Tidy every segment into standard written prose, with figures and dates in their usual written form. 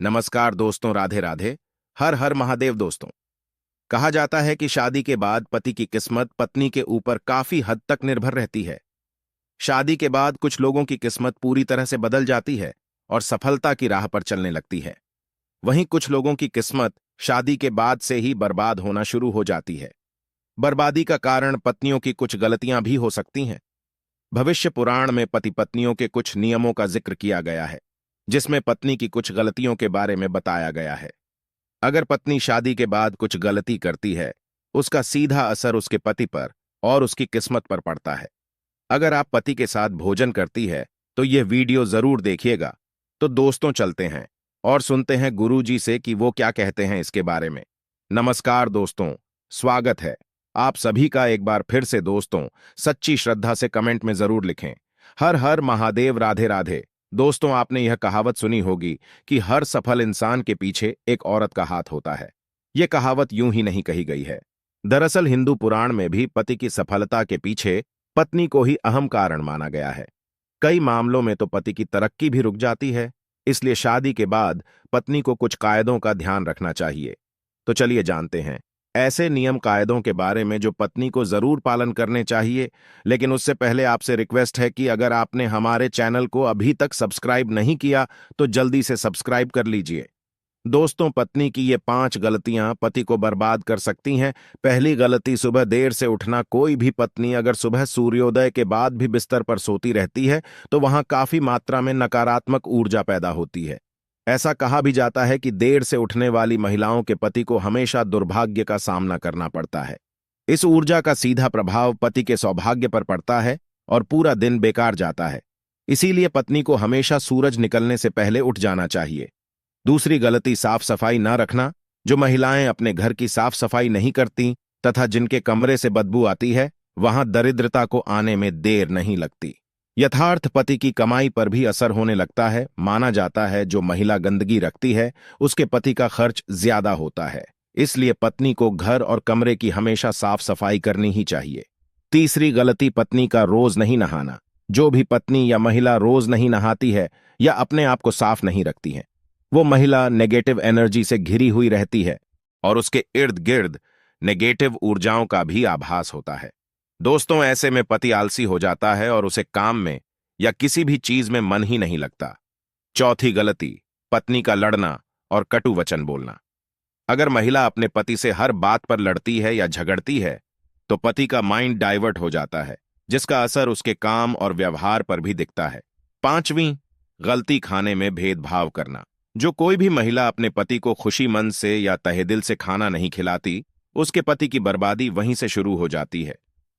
नमस्कार दोस्तों, राधे राधे। हर हर महादेव दोस्तों। कहा जाता है कि शादी के बाद पति की किस्मत पत्नी के ऊपर काफी हद तक निर्भर रहती है। शादी के बाद कुछ लोगों की किस्मत पूरी तरह से बदल जाती है और सफलता की राह पर चलने लगती है। वहीं कुछ लोगों की किस्मत शादी के बाद से ही बर्बाद होना शुरू हो जाती है। बर्बादी का कारण पत्नियों की कुछ गलतियां भी हो सकती हैं। भविष्य पुराण में पति पत्नियों के कुछ नियमों का जिक्र किया गया है, जिसमें पत्नी की कुछ गलतियों के बारे में बताया गया है। अगर पत्नी शादी के बाद कुछ गलती करती है, उसका सीधा असर उसके पति पर और उसकी किस्मत पर पड़ता है। अगर आप पति के साथ भोजन करती है तो यह वीडियो जरूर देखिएगा। तो दोस्तों, चलते हैं और सुनते हैं गुरुजी से कि वो क्या कहते हैं इसके बारे में। नमस्कार दोस्तों, स्वागत है आप सभी का एक बार फिर से। दोस्तों, सच्ची श्रद्धा से कमेंट में जरूर लिखें, हर हर महादेव, राधे राधे। दोस्तों, आपने यह कहावत सुनी होगी कि हर सफल इंसान के पीछे एक औरत का हाथ होता है। यह कहावत यूं ही नहीं कही गई है। दरअसल हिंदू पुराण में भी पति की सफलता के पीछे पत्नी को ही अहम कारण माना गया है। कई मामलों में तो पति की तरक्की भी रुक जाती है, इसलिए शादी के बाद पत्नी को कुछ कायदों का ध्यान रखना चाहिए। तो चलिए जानते हैं ऐसे नियम कायदों के बारे में जो पत्नी को जरूर पालन करने चाहिए। लेकिन उससे पहले आपसे रिक्वेस्ट है कि अगर आपने हमारे चैनल को अभी तक सब्सक्राइब नहीं किया तो जल्दी से सब्सक्राइब कर लीजिए। दोस्तों, पत्नी की ये 5 गलतियां पति को बर्बाद कर सकती हैं। पहली गलती, सुबह देर से उठना। कोई भी पत्नी अगर सुबह सूर्योदय के बाद भी बिस्तर पर सोती रहती है तो वहां काफी मात्रा में नकारात्मक ऊर्जा पैदा होती है। ऐसा कहा भी जाता है कि देर से उठने वाली महिलाओं के पति को हमेशा दुर्भाग्य का सामना करना पड़ता है। इस ऊर्जा का सीधा प्रभाव पति के सौभाग्य पर पड़ता है और पूरा दिन बेकार जाता है। इसीलिए पत्नी को हमेशा सूरज निकलने से पहले उठ जाना चाहिए। दूसरी गलती, साफ सफाई न रखना। जो महिलाएं अपने घर की साफ सफाई नहीं करती तथा जिनके कमरे से बदबू आती है, वहां दरिद्रता को आने में देर नहीं लगती। यथार्थ पति की कमाई पर भी असर होने लगता है। माना जाता है जो महिला गंदगी रखती है उसके पति का खर्च ज्यादा होता है। इसलिए पत्नी को घर और कमरे की हमेशा साफ सफाई करनी ही चाहिए। तीसरी गलती, पत्नी का रोज नहीं नहाना। जो भी पत्नी या महिला रोज नहीं नहाती है या अपने आप को साफ नहीं रखती है, वो महिला नेगेटिव एनर्जी से घिरी हुई रहती है और उसके इर्द गिर्द नेगेटिव ऊर्जाओं का भी आभास होता है। दोस्तों, ऐसे में पति आलसी हो जाता है और उसे काम में या किसी भी चीज में मन ही नहीं लगता। चौथी गलती, पत्नी का लड़ना और कटु वचन बोलना। अगर महिला अपने पति से हर बात पर लड़ती है या झगड़ती है तो पति का माइंड डाइवर्ट हो जाता है, जिसका असर उसके काम और व्यवहार पर भी दिखता है। पांचवीं गलती, खाने में भेदभाव करना। जो कोई भी महिला अपने पति को खुशी मन से या तहेदिल से खाना नहीं खिलाती, उसके पति की बर्बादी वहीं से शुरू हो जाती है।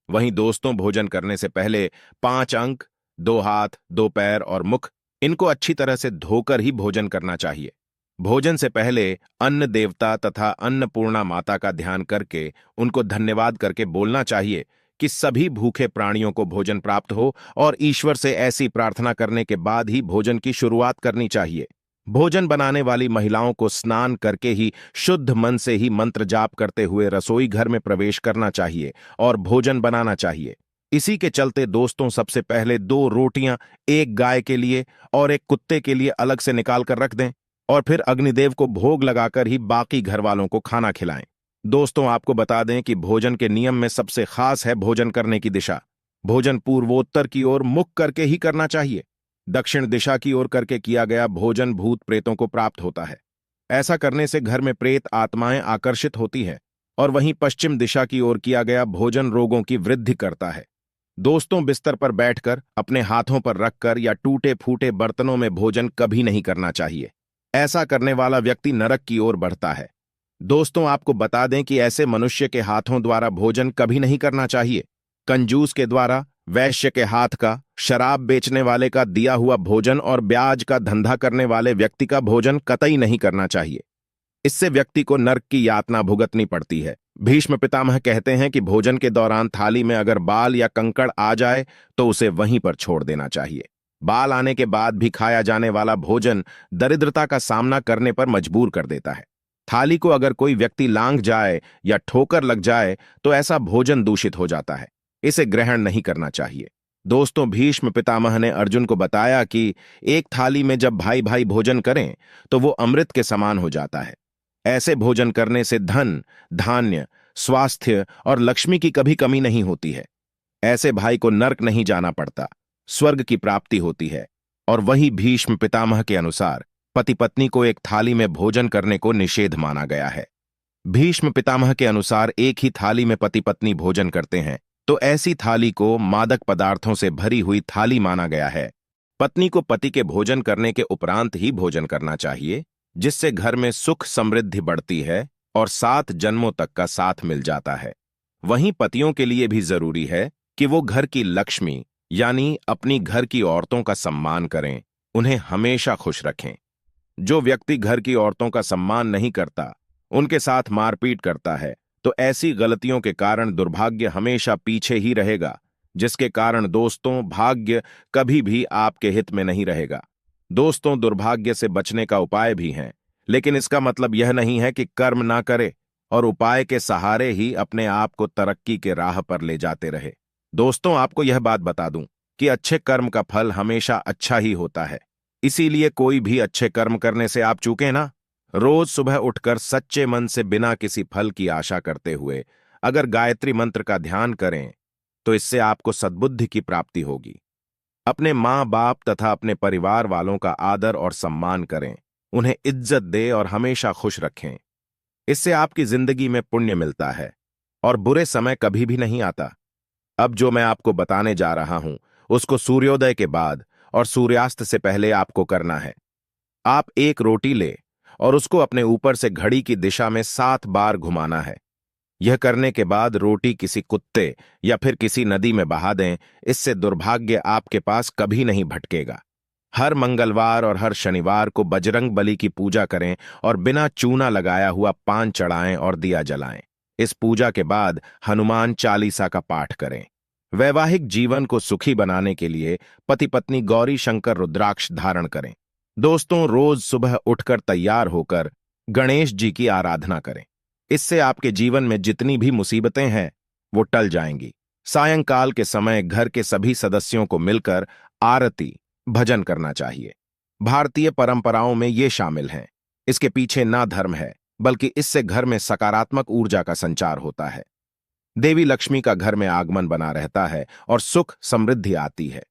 वहीं दोस्तों, भोजन करने से पहले 5 अंक, 2 हाथ, 2 पैर और मुख, इनको अच्छी तरह से धोकर ही भोजन करना चाहिए। भोजन से पहले अन्न देवता तथा अन्नपूर्णा माता का ध्यान करके उनको धन्यवाद करके बोलना चाहिए कि सभी भूखे प्राणियों को भोजन प्राप्त हो, और ईश्वर से ऐसी प्रार्थना करने के बाद ही भोजन की शुरुआत करनी चाहिए। भोजन बनाने वाली महिलाओं को स्नान करके ही शुद्ध मन से ही मंत्र जाप करते हुए रसोई घर में प्रवेश करना चाहिए और भोजन बनाना चाहिए। इसी के चलते दोस्तों, सबसे पहले 2 रोटियां एक गाय के लिए और एक कुत्ते के लिए अलग से निकाल कर रख दें और फिर अग्निदेव को भोग लगाकर ही बाकी घर वालों को खाना खिलाएं। दोस्तों, आपको बता दें कि भोजन के नियम में सबसे खास है भोजन करने की दिशा। भोजन पूर्वोत्तर की ओर मुख करके ही करना चाहिए। दक्षिण दिशा की ओर करके किया गया भोजन भूत प्रेतों को प्राप्त होता है। ऐसा करने से घर में प्रेत आत्माएं आकर्षित होती हैं, और वहीं पश्चिम दिशा की ओर किया गया भोजन रोगों की वृद्धि करता है। दोस्तों, बिस्तर पर बैठकर अपने हाथों पर रखकर या टूटे फूटे बर्तनों में भोजन कभी नहीं करना चाहिए। ऐसा करने वाला व्यक्ति नरक की ओर बढ़ता है। दोस्तों, आपको बता दें कि ऐसे मनुष्य के हाथों द्वारा भोजन कभी नहीं करना चाहिए। कंजूस के द्वारा, वैश्य के हाथ का, शराब बेचने वाले का दिया हुआ भोजन और ब्याज का धंधा करने वाले व्यक्ति का भोजन कतई नहीं करना चाहिए। इससे व्यक्ति को नरक की यातना भुगतनी पड़ती है। भीष्म पितामह कहते हैं कि भोजन के दौरान थाली में अगर बाल या कंकड़ आ जाए तो उसे वहीं पर छोड़ देना चाहिए। बाल आने के बाद भी खाया जाने वाला भोजन दरिद्रता का सामना करने पर मजबूर कर देता है। थाली को अगर कोई व्यक्ति लांघ जाए या ठोकर लग जाए तो ऐसा भोजन दूषित हो जाता है। इसे ग्रहण नहीं करना चाहिए। दोस्तों, भीष्म पितामह ने अर्जुन को बताया कि एक थाली में जब भाई भाई भोजन करें तो वो अमृत के समान हो जाता है। ऐसे भोजन करने से धन, धान्य, स्वास्थ्य और लक्ष्मी की कभी कमी नहीं होती है। ऐसे भाई को नर्क नहीं जाना पड़ता, स्वर्ग की प्राप्ति होती है। और वही भीष्म पितामह के अनुसार पति पत्नी को एक थाली में भोजन करने को निषेध माना गया है। भीष्म पितामह के अनुसार एक ही थाली में पति पत्नी भोजन करते हैं तो ऐसी थाली को मादक पदार्थों से भरी हुई थाली माना गया है। पत्नी को पति के भोजन करने के उपरांत ही भोजन करना चाहिए, जिससे घर में सुख समृद्धि बढ़ती है और 7 जन्मों तक का साथ मिल जाता है। वहीं पतियों के लिए भी जरूरी है कि वो घर की लक्ष्मी यानी अपनी घर की औरतों का सम्मान करें, उन्हें हमेशा खुश रखें। जो व्यक्ति घर की औरतों का सम्मान नहीं करता, उनके साथ मारपीट करता है, तो ऐसी गलतियों के कारण दुर्भाग्य हमेशा पीछे ही रहेगा, जिसके कारण दोस्तों भाग्य कभी भी आपके हित में नहीं रहेगा। दोस्तों, दुर्भाग्य से बचने का उपाय भी हैं, लेकिन इसका मतलब यह नहीं है कि कर्म ना करे और उपाय के सहारे ही अपने आप को तरक्की के राह पर ले जाते रहे। दोस्तों, आपको यह बात बता दूं कि अच्छे कर्म का फल हमेशा अच्छा ही होता है। इसीलिए कोई भी अच्छे कर्म करने से आप चूकें ना। रोज सुबह उठकर सच्चे मन से बिना किसी फल की आशा करते हुए अगर गायत्री मंत्र का ध्यान करें तो इससे आपको सद्बुद्धि की प्राप्ति होगी। अपने माँ बाप तथा अपने परिवार वालों का आदर और सम्मान करें, उन्हें इज्जत दे और हमेशा खुश रखें। इससे आपकी जिंदगी में पुण्य मिलता है और बुरे समय कभी भी नहीं आता। अब जो मैं आपको बताने जा रहा हूं उसको सूर्योदय के बाद और सूर्यास्त से पहले आपको करना है। आप एक रोटी ले और उसको अपने ऊपर से घड़ी की दिशा में 7 बार घुमाना है। यह करने के बाद रोटी किसी कुत्ते या फिर किसी नदी में बहा दें, इससे दुर्भाग्य आपके पास कभी नहीं भटकेगा। हर मंगलवार और हर शनिवार को बजरंग बली की पूजा करें और बिना चूना लगाया हुआ पान चढ़ाएं और दिया जलाएं। इस पूजा के बाद हनुमान चालीसा का पाठ करें। वैवाहिक जीवन को सुखी बनाने के लिए पति पत्नी गौरी शंकर रुद्राक्ष धारण करें। दोस्तों, रोज सुबह उठकर तैयार होकर गणेश जी की आराधना करें। इससे आपके जीवन में जितनी भी मुसीबतें हैं वो टल जाएंगी। सायंकाल के समय घर के सभी सदस्यों को मिलकर आरती भजन करना चाहिए। भारतीय परंपराओं में ये शामिल हैं। इसके पीछे ना धर्म है, बल्कि इससे घर में सकारात्मक ऊर्जा का संचार होता है। देवी लक्ष्मी का घर में आगमन बना रहता है और सुख समृद्धि आती है।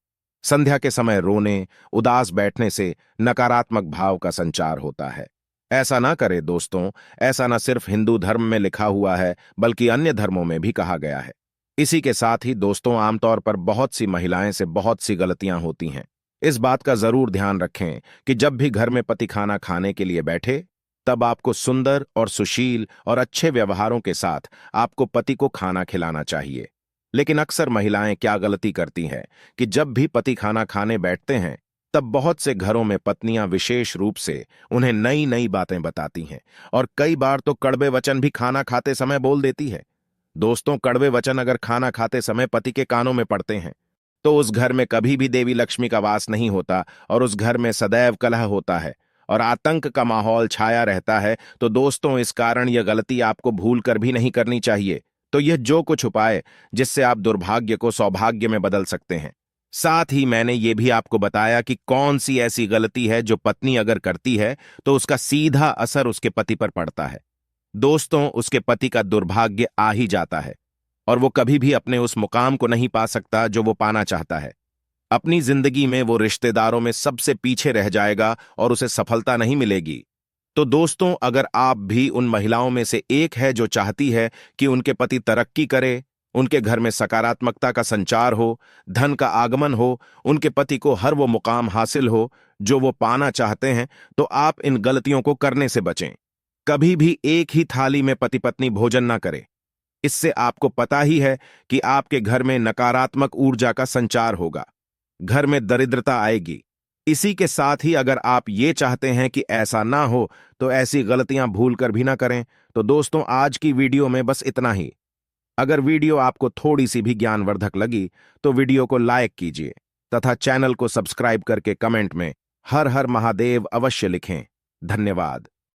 संध्या के समय रोने, उदास बैठने से नकारात्मक भाव का संचार होता है। ऐसा ना करें दोस्तों। ऐसा न सिर्फ हिंदू धर्म में लिखा हुआ है, बल्कि अन्य धर्मों में भी कहा गया है। इसी के साथ ही दोस्तों, आमतौर पर बहुत सी महिलाएं से बहुत सी गलतियां होती हैं। इस बात का जरूर ध्यान रखें कि जब भी घर में पति खाना खाने के लिए बैठे, तब आपको सुंदर और सुशील और अच्छे व्यवहारों के साथ आपको पति को खाना खिलाना चाहिए। लेकिन अक्सर महिलाएं क्या गलती करती हैं कि जब भी पति खाना खाने बैठते हैं, तब बहुत से घरों में पत्नियां विशेष रूप से उन्हें नई नई बातें बताती हैं और कई बार तो कड़वे वचन भी खाना खाते समय बोल देती है। दोस्तों, कड़वे वचन अगर खाना खाते समय पति के कानों में पड़ते हैं तो उस घर में कभी भी देवी लक्ष्मी का वास नहीं होता और उस घर में सदैव कलह होता है और आतंक का माहौल छाया रहता है। तो दोस्तों, इस कारण यह गलती आपको भूल कर भी नहीं करनी चाहिए। तो यह जो कुछ उपाय जिससे आप दुर्भाग्य को सौभाग्य में बदल सकते हैं। साथ ही मैंने ये भी आपको बताया कि कौन सी ऐसी गलती है जो पत्नी अगर करती है तो उसका सीधा असर उसके पति पर पड़ता है। दोस्तों, उसके पति का दुर्भाग्य आ ही जाता है और वो कभी भी अपने उस मुकाम को नहीं पा सकता जो वो पाना चाहता है। अपनी जिंदगी में वो रिश्तेदारों में सबसे पीछे रह जाएगा और उसे सफलता नहीं मिलेगी। तो दोस्तों, अगर आप भी उन महिलाओं में से एक है जो चाहती है कि उनके पति तरक्की करे, उनके घर में सकारात्मकता का संचार हो, धन का आगमन हो, उनके पति को हर वो मुकाम हासिल हो जो वो पाना चाहते हैं, तो आप इन गलतियों को करने से बचें। कभी भी एक ही थाली में पति पत्नी भोजन ना करें। इससे आपको पता ही है कि आपके घर में नकारात्मक ऊर्जा का संचार होगा, घर में दरिद्रता आएगी। इसी के साथ ही अगर आप ये चाहते हैं कि ऐसा ना हो तो ऐसी गलतियां भूल कर भी ना करें। तो दोस्तों, आज की वीडियो में बस इतना ही। अगर वीडियो आपको थोड़ी सी भी ज्ञानवर्धक लगी तो वीडियो को लाइक कीजिए तथा चैनल को सब्सक्राइब करके कमेंट में हर हर महादेव अवश्य लिखें। धन्यवाद।